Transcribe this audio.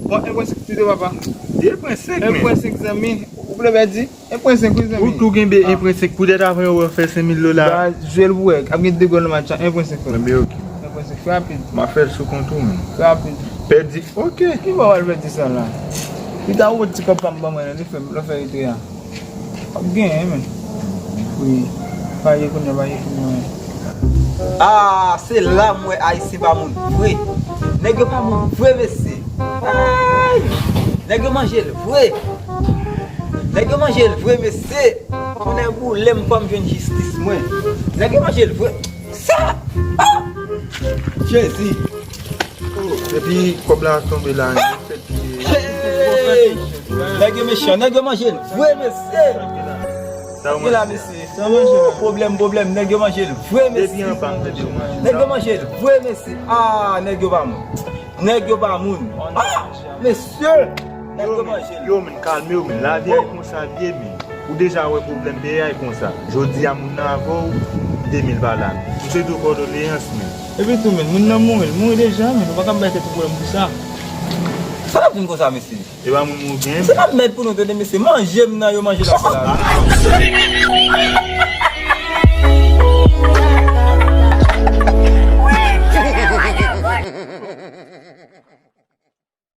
Bon, 1.5 tu de papa. 1.5 men. 1.5 zami. Ou ple di? 1.5 zami. Ou tou gen be 1.5 pou det avre ou fè $5,000. Ba, jwel wè. Ap gen de gol match 1.5. Mbe ok. 1.5 fè rapide. Ma fè sou kontou men. Fè rapide. Perdi. Ok. Ki ba wal perdi sa la? Ki ta ou ti kapam ba mwen, li fè ito ya. Ap gen men. Oui. Faye kounye, faye kounye. Ah, c'est là moi Haïti pas mon vrai. Nèg pas mon vrai monsieur. Aïe. Nèg manger le vrai. Nèg manger le vrai monsieur. On est pour l'aime pas me joindre justice moi. Nèg manger le vrai. Ça. Ah. Jésus. Et puis comme la tombe là, Nèg méchant, nèg manger le vrai monsieur. ça Là monsieur. Problème, nèg manger le vrai monsieur. Nèg manger le vrai monsieur. Ah, nèg pas moun. Nèg pas moun. Ah, monsieur. Nèg manger. Yo men calme yo men, la vie est comme ça vie men. Ou déjà ouais problème de est comme ça. Jodi a moun nan avou $2,000. C'est tout condoléances men. E pi tou men, moun nan moun deja men, ou pa ka mbete pou problem pou sa. Ça va venir comme ça monsieur. E ba moun moun gen. C'est pas mettre pour nous donner monsieur. Manger maintenant, yo manger la salade.